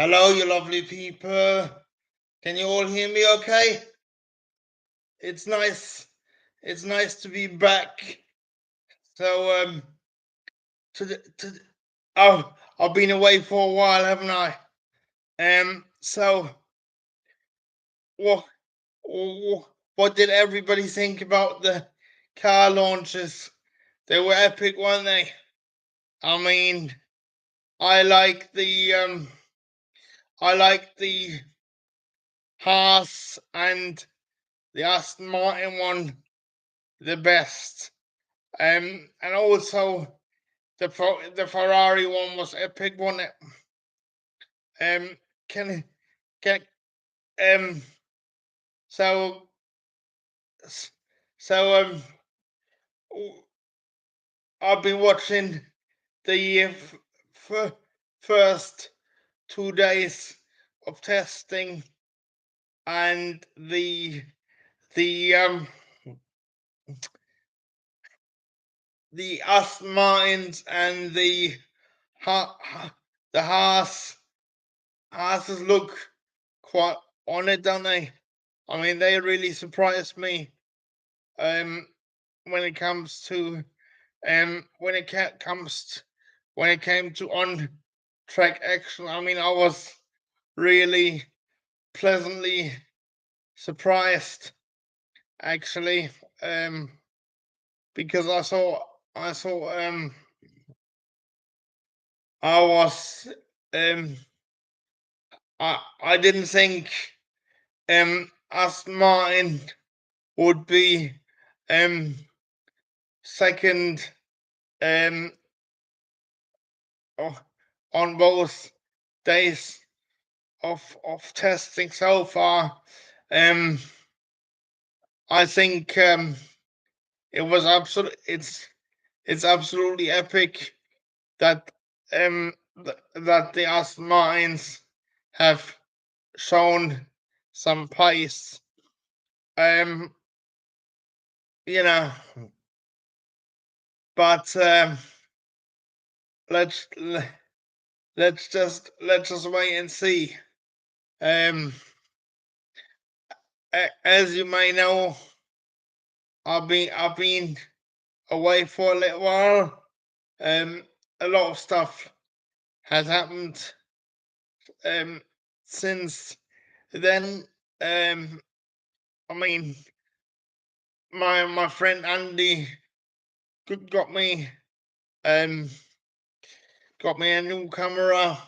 Hello, you lovely people. Can you all hear me okay? It's nice. It's nice to be back. So, to the, to the, oh, I've been away for a while, haven't I? So what, what did everybody think about the car launches? They were epic, weren't they? I mean, I like the Haas and the Aston Martin one the best. And also the Ferrari one was epic, wasn't it? Can can so so I've been watching the first 2 days of testing and the the Aston Martins and the Haas's look quite on it, don't they? I mean, they really surprised me. When it comes to when it came to on track action. I mean, I was really pleasantly surprised actually, because I saw I was um I didn't think Aston Martin would be second um on both days of testing so far. I think it was it's absolutely epic that that the Aston Martins have shown some pace. Um, you know, but let's let's just wait and see. Um, as you may know, I've been away for a little while. A lot of stuff has happened since then. I mean, my friend Andy got me um got me a new camera,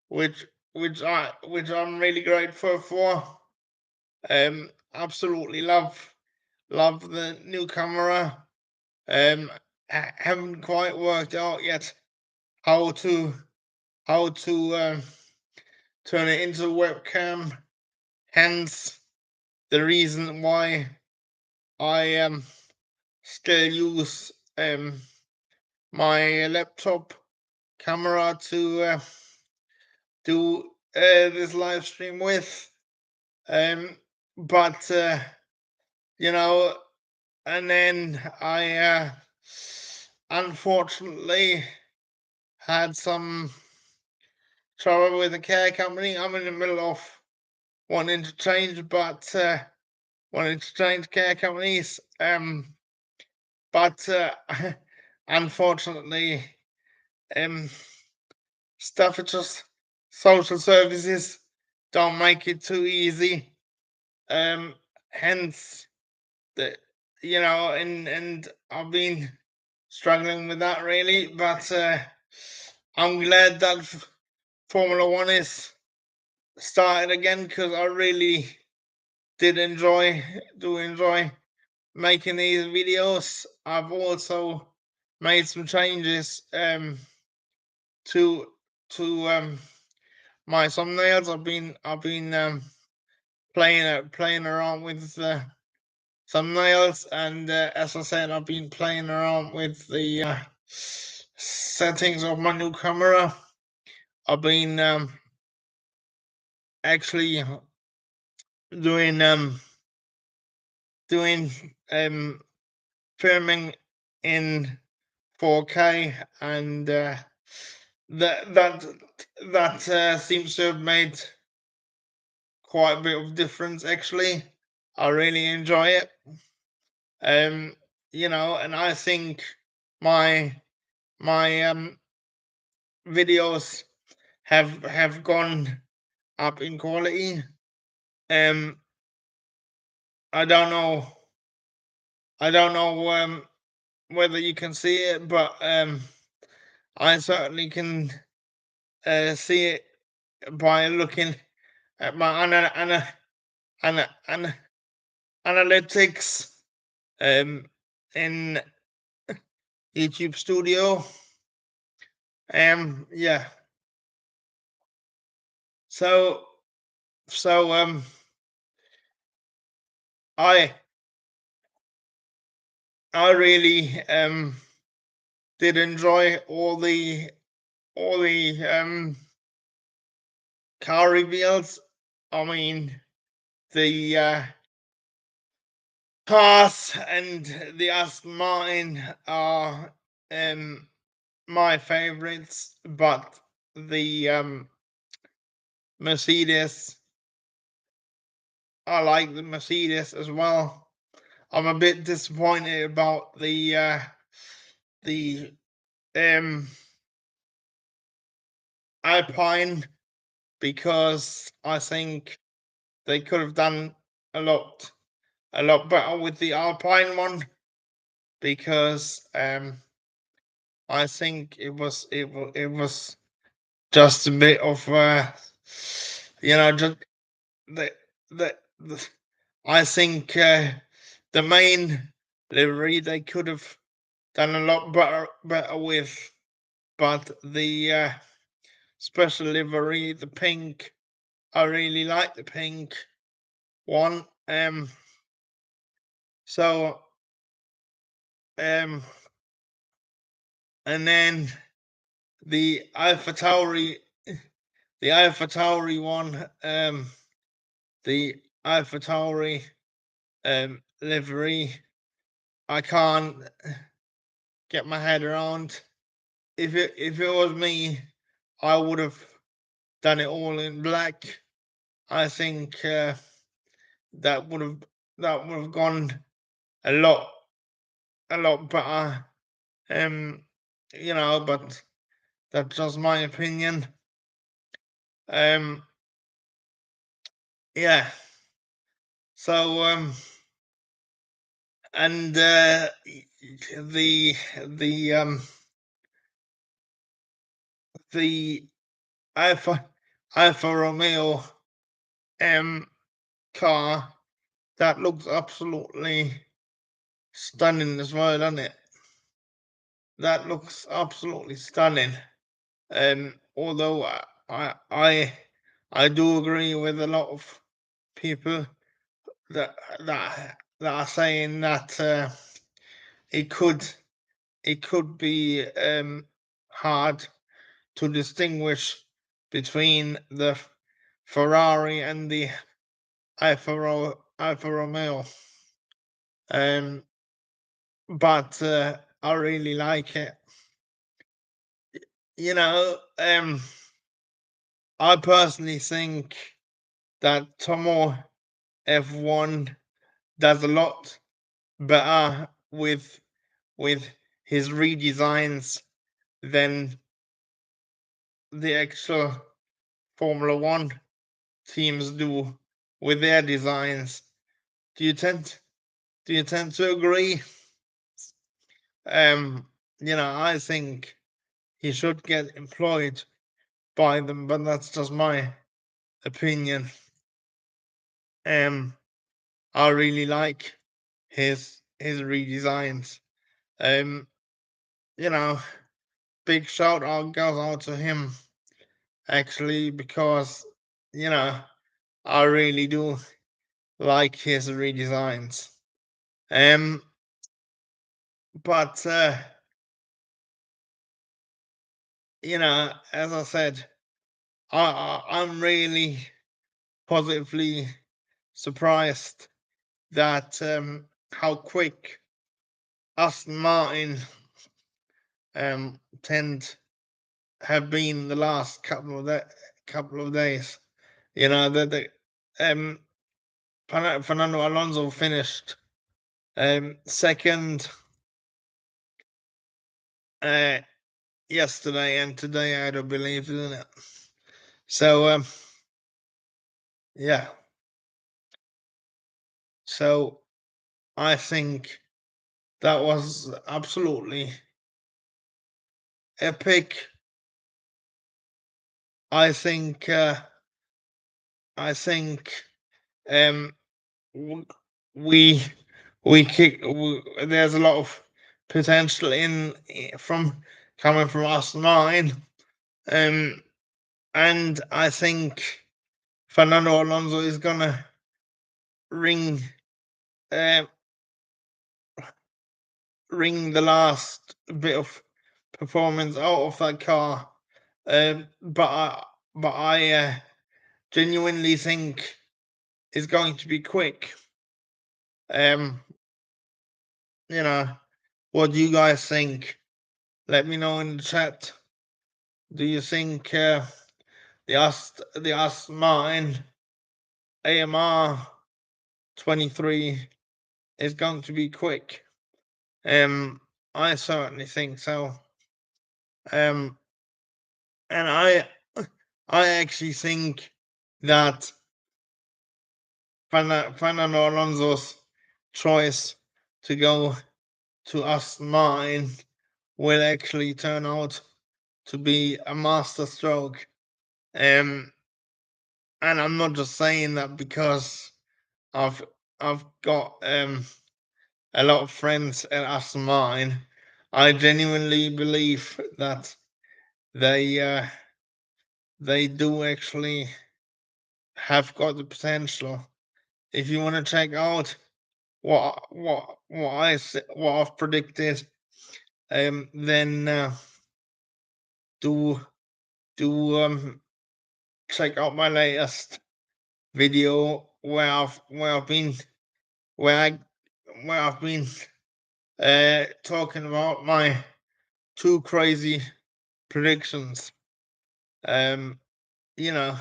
which which I'm really grateful for. Absolutely love the new camera. Haven't quite worked out yet how to how to turn it into a webcam. Hence the reason why I still use my laptop camera to do this live stream with. But you know, and then I unfortunately had some trouble with the care company. I'm in the middle of wanting to change, but wanting to change care companies. But unfortunately, um, Staffordshire social services don't make it too easy. Hence the and I've been struggling with that really, but I'm glad that Formula One is started again because I really do enjoy making these videos. I've also made some changes to my thumbnails. I've been playing around with thumbnails, and as I said, I've been playing around with the settings of my new camera. I've been actually doing doing filming in 4K and that seems to have made quite a bit of difference. Actually, I really enjoy it. You know, and I think my my videos have gone up in quality. Um, I don't know. I don't know whether you can see it, but I certainly can see it by looking at my ana- analytics in YouTube Studio. Yeah. So so I I really did enjoy all the car reveals. I mean, the cars and the Aston Martin are my favorites, but the Mercedes, I like the Mercedes as well. I'm a bit disappointed about the um Alpine, because I think they could have done a lot better with the Alpine one, because I think it was just a bit of just the the I think the main livery they could have done a lot better with, but the special livery, the pink, I really like the pink one. So um and then the Alpha Tauri, one, the Alpha Tauri livery, I can't get my head around. If it was me, I would have done it all in black. I think that would have that would have gone a lot better. Um, but that's just my opinion. Um, yeah. So and the the um the Alpha Romeo car, that looks absolutely stunning as well, doesn't it? That looks absolutely stunning. Although I do agree with a lot of people that are saying that it could be hard to distinguish between the Ferrari and the Alfa Romeo. But I really like it. You know, I personally think that Tomo F1 does a lot better with his redesigns than the actual Formula One teams do with their designs. Do you tend to agree? I think he should get employed by them, but that's just my opinion. I really like his redesigns. Um, you know, big shout out goes out to him, actually, because you know I really do like his redesigns. Um, but as I said, I'm really positively surprised that how quick Aston Martin tend have been the last couple of days. You know that the Fernando Alonso finished second uh, yesterday and today, I don't believe, isn't it? So yeah. So I think that was absolutely epic. I think I think um w- we there's a lot of potential from coming from us nine. And I think Fernando Alonso is gonna ring uh, ring the last bit of performance out of that car. But I genuinely think it's going to be quick. Um, you know, what do you guys think? Let me know in the chat. Do you think the Aston Martin AMR 23 is going to be quick? I certainly think so. And I actually think that Fernando Alonso's choice to go to Aston Martin will actually turn out to be a master stroke. And I'm not just saying that because I've I've got a lot of friends at Aston Martin. I genuinely believe that they they do actually have got the potential. If you want to check out what I've predicted, then do do check out my latest video where I've been where I where I've been talking about my two crazy predictions. Um, you know,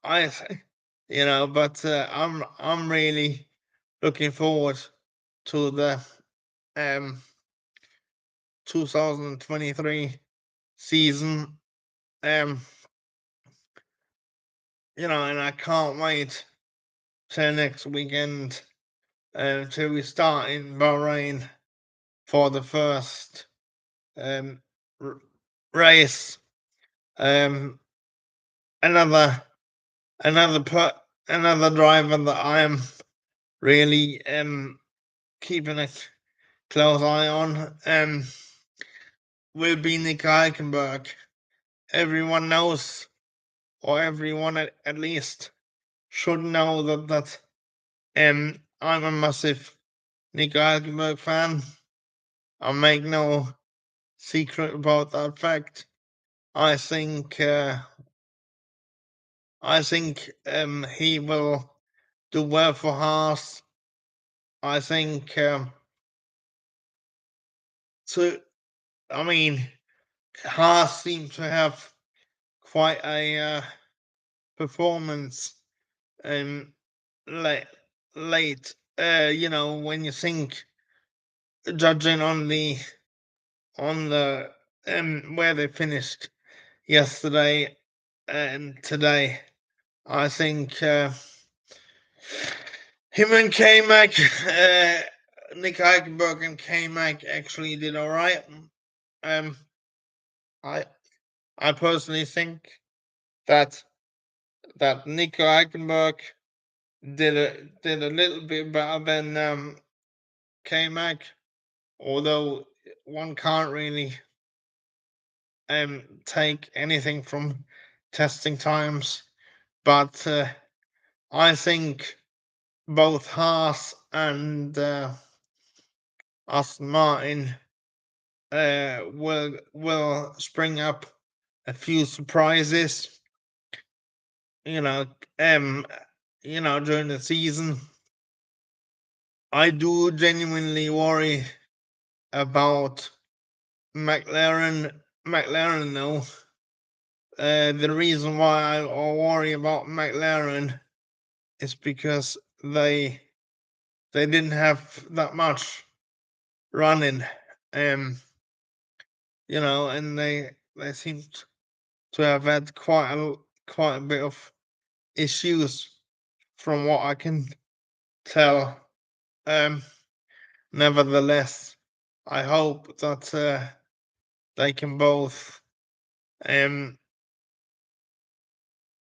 I but I'm really looking forward to the um 2023 season. Um, and I can't wait till next weekend till we start in Bahrain for the first um race. Um, another another driver that I'm really keeping a close eye on will be Nick Eichenberg. Everyone knows, or everyone at least should know that I'm a massive Nick Eichenberg fan. I make no secret about that fact. I think he will do well for Haas. I think so. I mean, Haas seem to have quite a performance late late. When you think judging on the where they finished yesterday and today, I think him and K Mac, Nick Eichenberg and K Mac actually did all right. Um, I I personally think that Nico Eichenberg did a little bit better than K Mac, although one can't really take anything from testing times. But I think both Haas and Aston Martin will spring up a few surprises. You know, um, during the season. I do genuinely worry about McLaren though. The reason why I worry about McLaren is because they didn't have that much running, and they seemed to have had quite a bit of issues from what I can tell. Um, Nevertheless, I hope that they can both um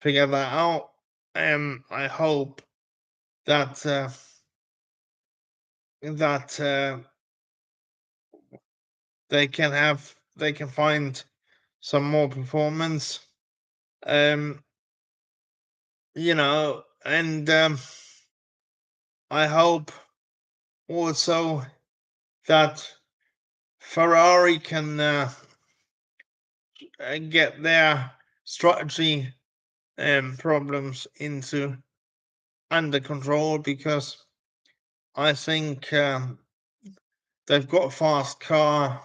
figure that out. I hope that that they can find some more performance. Um, and I hope also that Ferrari can get their strategy problems under control, because I think they've got a fast car,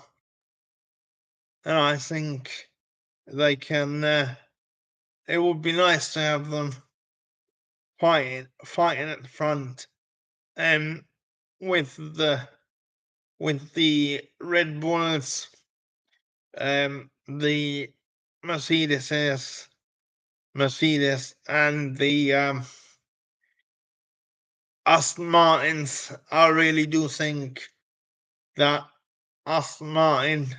and I think they can. It would be nice to have them fighting at the front, um, with the Red Bulls, the Mercedes, and the Aston Martins. I really do think that Aston Martin,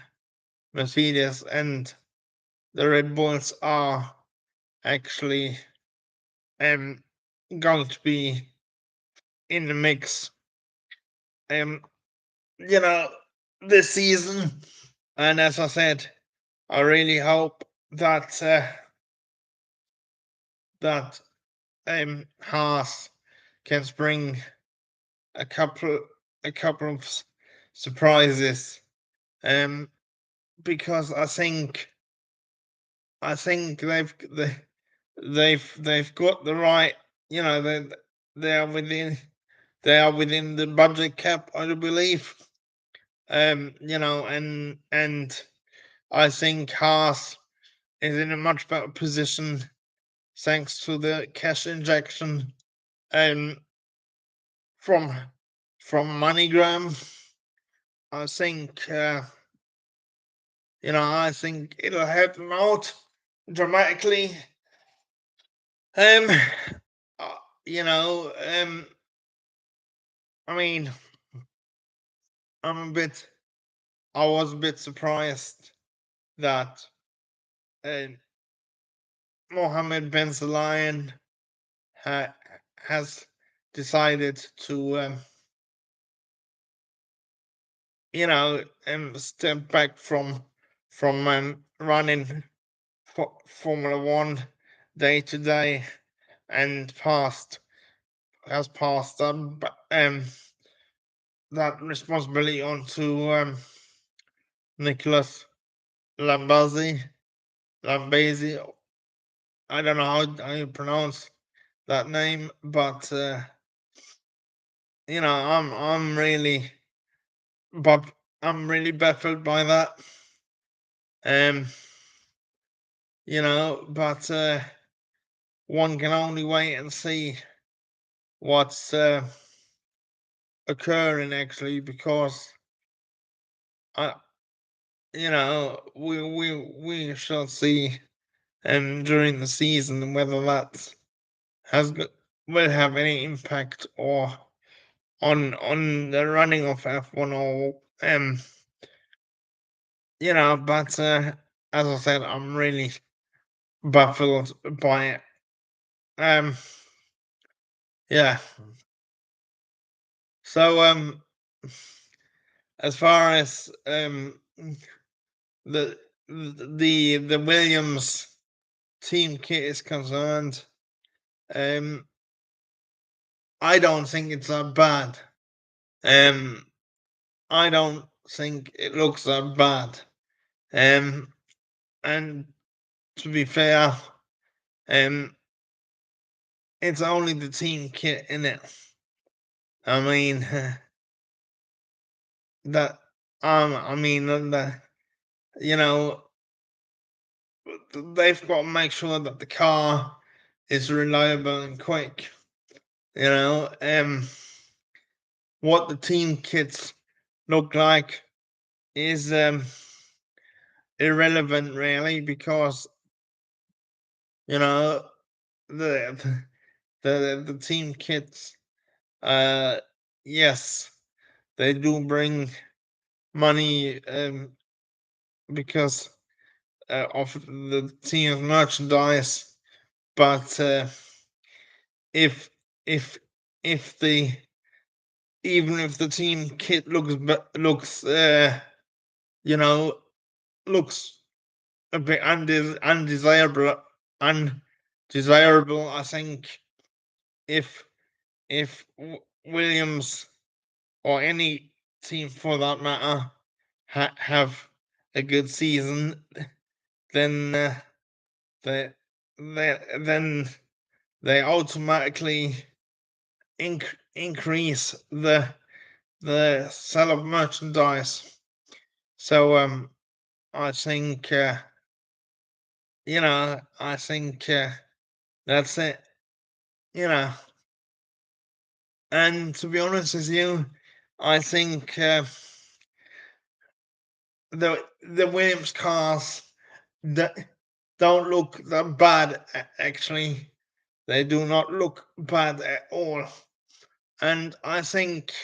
Mercedes, and the Red Bulls are actually going to be in the mix, um, you know, this season. And as I said, I really hope that that Haas can spring a couple of surprises, because I think they've got the right, they are within the budget cap, I do believe. And I think Haas is in a much better position thanks to the cash injection um from MoneyGram. I think I think it'll help them out dramatically. Um, uh, you know, I mean, I'm a bit. I was a bit surprised that uh, Mohammed Ben Sulayem has decided to, step back from running Formula One day to day, and has passed that responsibility on to Nicholas Lambazi. Lambazi. I don't know how you pronounce that name, but I'm really, but I'm really baffled by that. Um, but one can only wait and see what's occurring, actually, because I, we shall see during the season whether that will have any impact or on the running of F1, or but as I said, I'm really baffled by it. Yeah. So as far as the the Williams team kit is concerned, I don't think it's that bad. I don't think it looks that bad. And to be fair, it's only the team kit in it. I mean, that I mean you know, they've got to make sure that the car is reliable and quick. You know, what the team kits look like is irrelevant, really, because you know the the team kits. Yes, they do bring money because of the team's merchandise, but if if if the even if the team kit looks you know looks a bit undesirable, I think if Williams or any team for that matter have a good season, then they, then they automatically increase the sale of merchandise. So I think I think that's it. You know, and to be honest with you, I think the Williams cars that don't look that bad. Actually, they do not look bad at all. And I think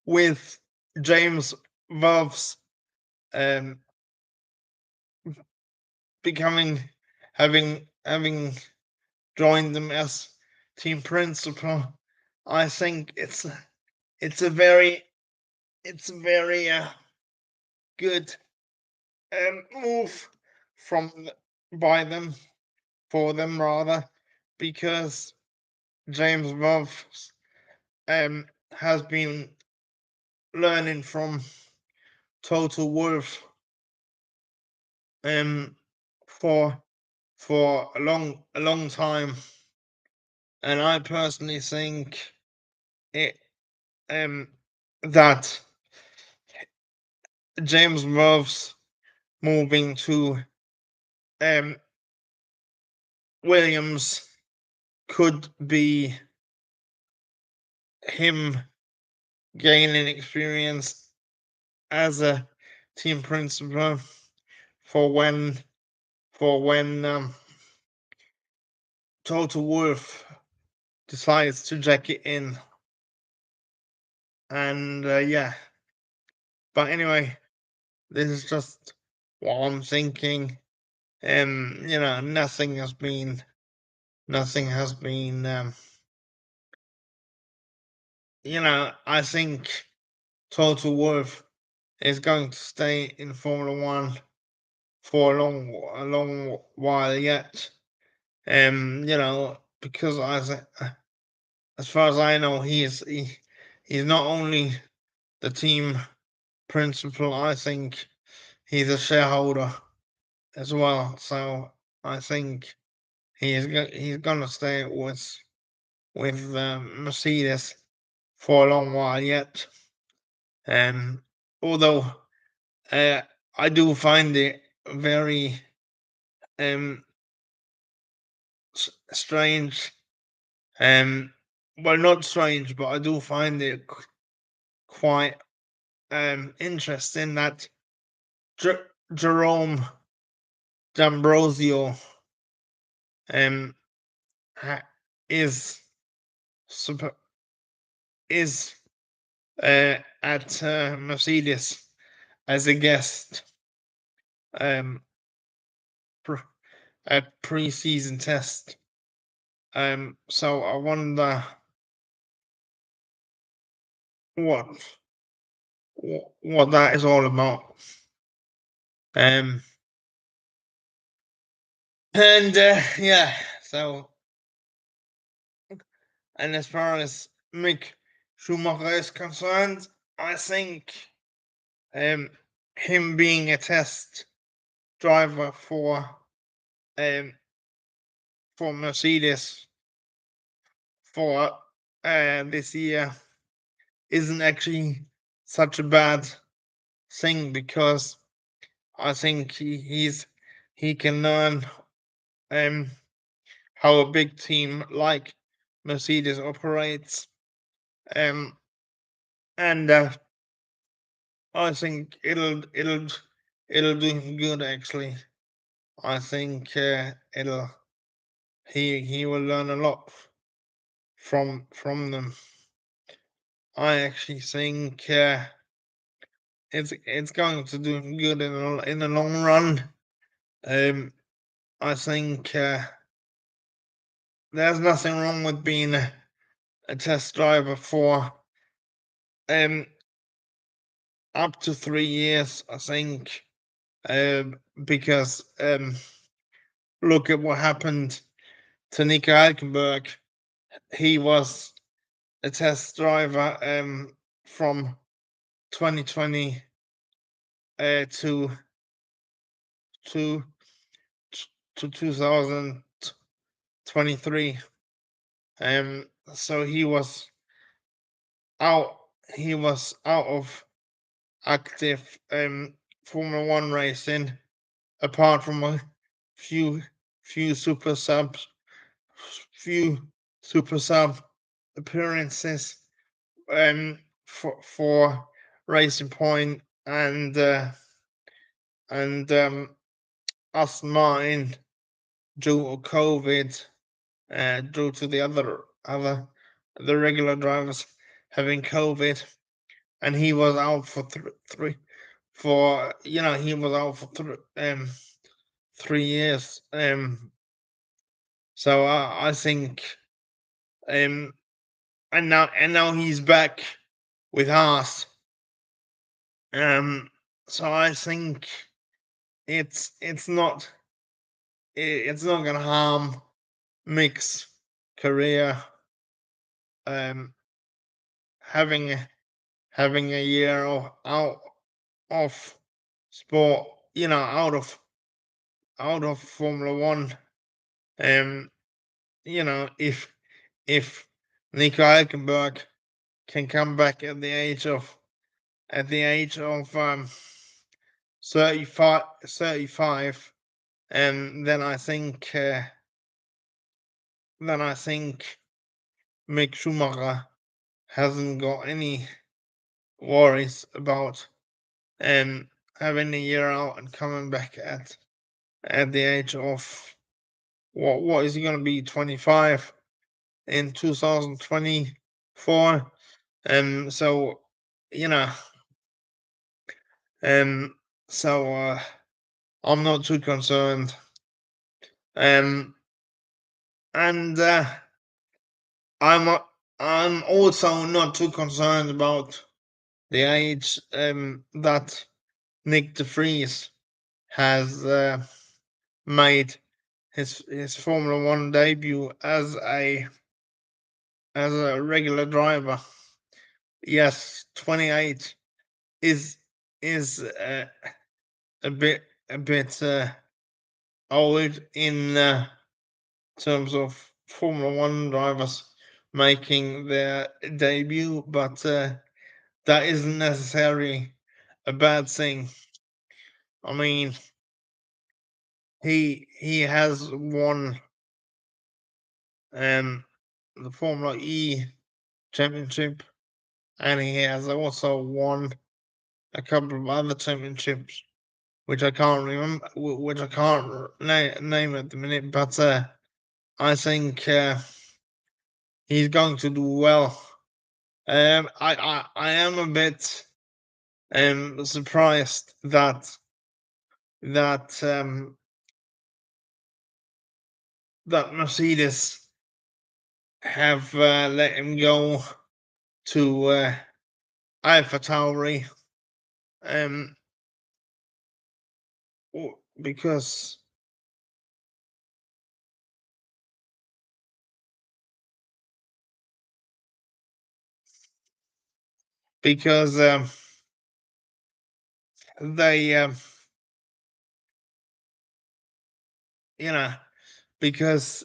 with James Valve's um, becoming having joined them as team principal, I think it's a very good move from by them for them rather, because James Valve has been learning from Total Wolf um for a long time, and I personally think it that James Valve's moving to um Williams could be him gaining experience as a team principal for when Total Wolf decides to jack it in. And yeah, but anyway, this is just what I'm thinking. Nothing has been I think Total Wolf is going to stay in Formula One for a long while yet. Because as far as I know, he's not only the team principal. I think he's a shareholder as well. So I think he's gonna stay with Mercedes for a long while yet. Although uh, I do find it very strange. Well, not strange, but I do find it quite interesting that Jerome D'Ambrosio um is is at Mercedes as a guest um at pre-season test. So I wonder what what that is all about. Um, and yeah, so and as far as Mick Schumacher is concerned, I think um him being a test driver um for Mercedes for this year isn't actually such a bad thing, because I think he can learn how a big team like Mercedes operates, um, and I think it'll do him good actually. I think it'll he will learn a lot from them. I actually think it's going to do him good in the long run. I think there's nothing wrong with being a test driver for um up to 3 years. I think because look at what happened to Nico Hülkenberg. He was a test driver from 2020 to to to 2023. So out he was out of active Formula One racing, apart from a few few super subs, few super sub appearances for Racing Point and Aston Martin due to COVID, due to the the regular drivers having COVID, and he was out for he was out for 3 years. So I think and now he's back with Haas. So I think it's not gonna harm Mick's career. Having a year out of sport, out of Formula One. If Nico Hülkenberg can come back at the age of 35, and then I think Mick Schumacher hasn't got any worries about having a year out and coming back at the age of what is he going to be, 25 in 2024. So you know so I'm not too concerned. And I'm also not too concerned about the age that Nick de Vries has made his Formula One debut as a regular driver. Yes, 28 is a bit old in terms of Formula One drivers making their debut, but that isn't necessarily a bad thing. I mean, he has won the Formula E championship, and he has also won a couple of other championships, which I can't remember, which I can't name at the minute. But I think he's going to do well. I am a bit surprised that that Mercedes have let him go to AlphaTauri, because they because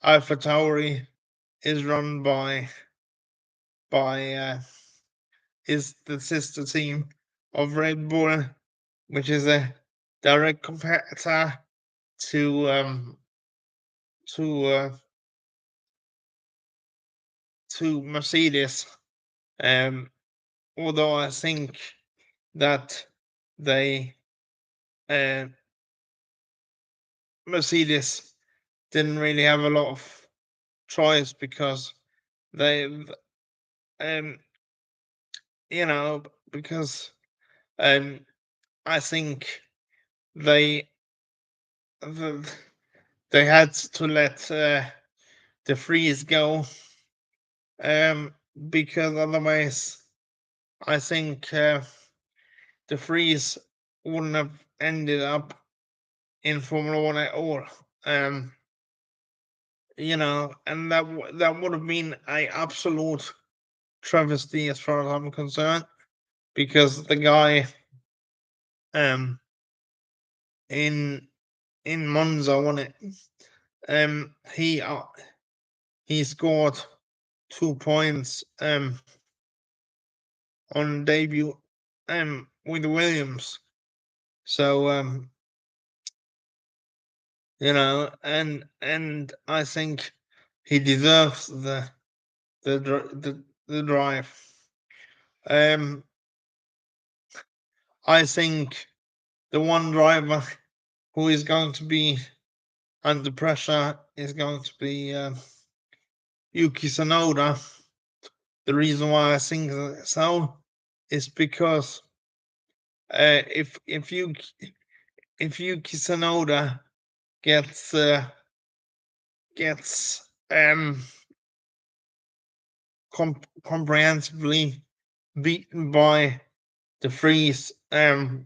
AlphaTauri is run by is the sister team of Red Bull, which is a direct competitor to to uh, to Mercedes. Um, Although I think that they uh, Mercedes didn't really have a lot of choice because they um you know because um I think they th- they had to let the freeze go, um because otherwise I think the freeze wouldn't have ended up in Formula One at all. Um, and that would have been a absolute travesty as far as I'm concerned, because the guy um in Monza won it. He scored 2 points on debut with Williams. So and I think he deserves the drive. Um, I think the one driver who is going to be under pressure is going to be Yuki Tsunoda. The reason why I think so is because if Yuki Tsunoda gets comprehensively beaten by the freeze, then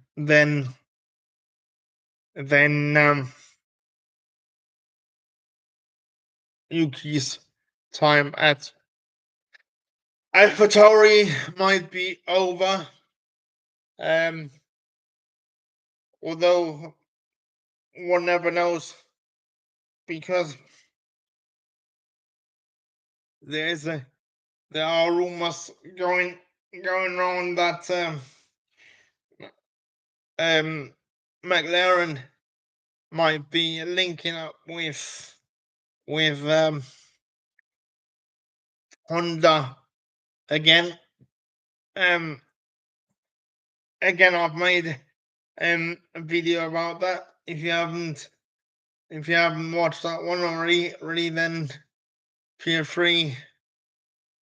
Yuki's time at AlphaTauri might be over. Um, Although one never knows, because there's a there are rumors going on that McLaren might be linking up with Honda again. Um, Again, I've made a video about that. If you haven't watched that one already, then feel free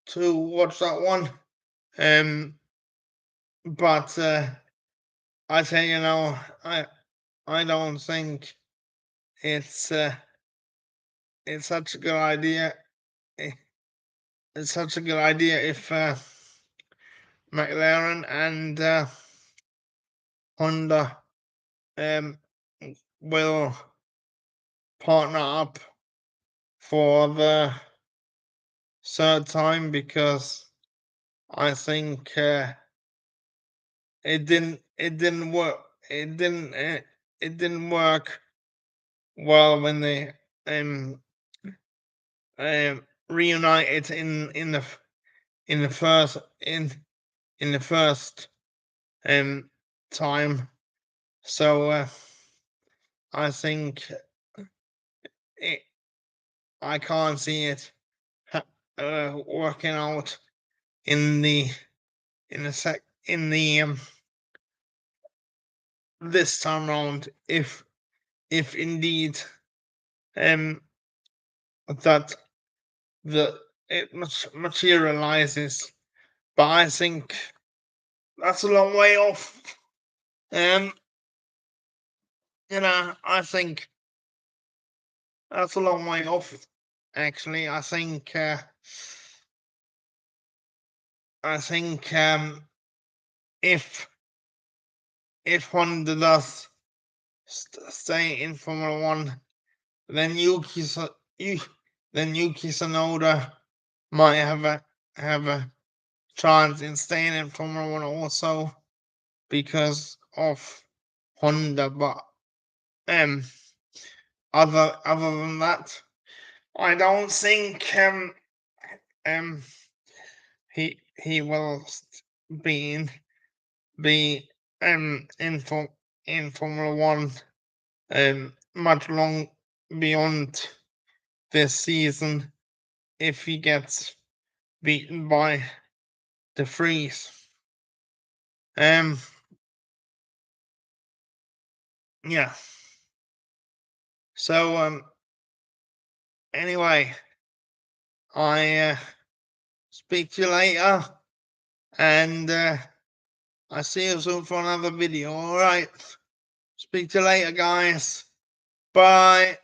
to watch that one. But I say, I don't think it's it's such a good idea. eh, It's such a good idea if McLaren and Honda um, will partner up for the third time, because I think it didn't work. It didn't work well when they um, reunited in the first in the first time. So I think it, I can't see it working out in the this time round, if indeed um that the it materializes. But I think that's a long way off. Um, I think that's a long way off. Actually, I think if Honda does stay in Formula One, then Yuki Tsunoda might have a chance in staying in Formula One also, because of Honda. But um, other than that, I don't think um he will be in be in in Formula One much long beyond this season if he gets beaten by the Freeze. Yeah. So anyway, I speak to you later, and I see you soon for another video. All right. Speak to you later, guys. Bye.